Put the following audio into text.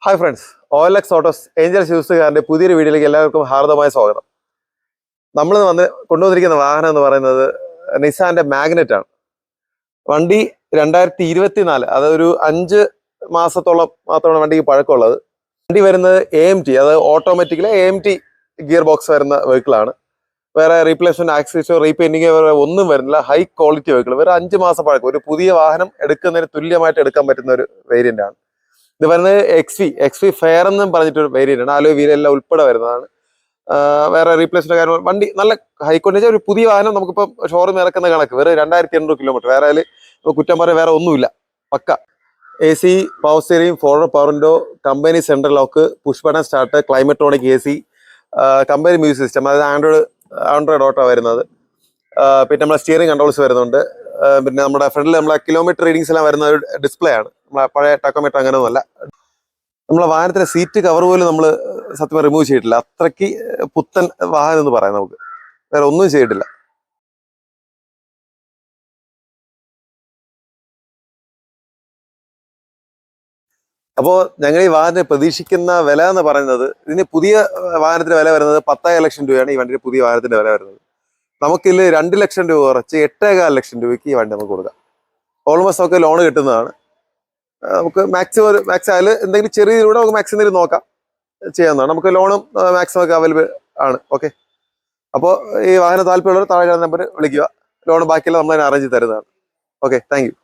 Hi friends, OLX autos angels യൂസുകാരൻ്റെ പുതിയൊരു വീഡിയോയിലേക്ക് എല്ലാവർക്കും ഹാർദമായ സ്വാഗതം. നമ്മൾ കൊണ്ടുവന്നിരിക്കുന്ന വാഹനം എന്ന് പറയുന്നത് നിസാന്റെ മാഗ്നറ്റ് ആണ്. വണ്ടി 2024, അതൊരു 5 മാസത്തോളം മാത്രമാണ് വണ്ടിക്ക് പഴക്കമുള്ളത്. വണ്ടി വരുന്നത് AMT, അതായത് ഓട്ടോമാറ്റിക്കലി AMT ഗിയർ ബോക്സ് വരുന്ന വെഹിക്കിളാണ്. വേറെ റീപ്ലേസ്മെന്റ്, ആക്സസറീസോ, റീപെയിന്റിങ്ങോ വേറെ ഒന്നും വരുന്നില്ല. ഹൈ ക്വാളിറ്റി വെഹിക്കിൾ, വേറെ 5 മാസം പഴക്കം. ഒരു പുതിയ വാഹനം എടുക്കുന്നതിന് തുല്യമായിട്ട് എടുക്കാൻ പറ്റുന്ന ഒരു വേരിയന്റ് ആണ്. ഇത് വരുന്നത് XV ഫെയർ എന്നും പറഞ്ഞിട്ടൊരു വേരിയന്റ് ആണ്. അലോയ് വീൽ എല്ലാം ഉൾപ്പെടെ വരുന്നതാണ്. വേറെ റീപ്ലേസ്മെന്റ് കാര്യം വണ്ടി നല്ല ഹൈ ക്വാളിറ്റി. ഒരു പുതിയ വാഹനം നമുക്കിപ്പോൾ ഷോറൂം ഇറക്കുന്ന കണക്ക് വേറെ 2800 കിലോമീറ്റർ. വേറെ അതിൽ കുറ്റം പറയാൻ വേറെ ഒന്നുമില്ല, പക്ക. AC, power steering, forward power window, company central lock, push button start, climatronic AC, company music system, അതായത് ആൻഡ്രോയിഡ് ഓട്ടോ വരുന്നത്. പിന്നെ നമ്മളെ സ്റ്റിയറിംഗ് കൺട്രോൾസ് വരുന്നുണ്ട്. പിന്നെ നമ്മുടെ ഫ്രണ്ടിൽ നമ്മളെ കിലോമീറ്റർ റീഡിങ്സ് എല്ലാം വരുന്ന ഒരു ഡിസ്പ്ലേ ആണ്. നമ്മളെ പഴയ ടക്കോമീറ്റർ അങ്ങനെയൊന്നുമല്ല. നമ്മളെ വാഹനത്തിലെ സീറ്റ് കവർ പോലും നമ്മൾ സത്യം റിമൂവ് ചെയ്തിട്ടില്ല. അത്രയ്ക്ക് പുത്തൻ വാഹനം എന്ന് പറയാം. നമുക്ക് വേറെ ഒന്നും ചെയ്തിട്ടില്ല. അപ്പോൾ ഞങ്ങൾ ഈ വാഹനത്തിന് പ്രതീക്ഷിക്കുന്ന വില എന്ന് പറയുന്നത്, ഇതിന് പുതിയ വാഹനത്തിന്റെ വില വരുന്നത് 10,000 ലക്ഷം രൂപയാണ്. ഈ വണ്ടിയുടെ പുതിയ വാഹനത്തിന്റെ വില വരുന്നത്. നമുക്കിതിൽ 2 ലക്ഷം രൂപ കുറച്ച് 8,4 ലക്ഷം രൂപയ്ക്ക് ഈ വണ്ടി നമുക്ക് കൊടുക്കാം. ഓൾമോസ്റ്റ് നമുക്ക് ലോൺ കിട്ടുന്നതാണ്. നമുക്ക് മാക്സ് ആയാലും എന്തെങ്കിലും ചെറിയ രീതിയിലൂടെ നമുക്ക് മാക്സിമം എന്തെങ്കിലും നോക്കാം, ചെയ്യാവുന്നതാണ്. നമുക്ക് ലോണും മാക്സിമം ഒക്കെ അവൈലബിൾ ആണ്. ഓക്കെ, അപ്പോൾ ഈ വാഹനം താല്പര്യമുള്ളവർ താഴെ നമ്പർ വിളിക്കുക. ലോൺ ബാക്കിയെല്ലാം നമ്മൾ തന്നെ അറേഞ്ച് ചെയ്ത് തരുന്നതാണ്. Okay, thank you.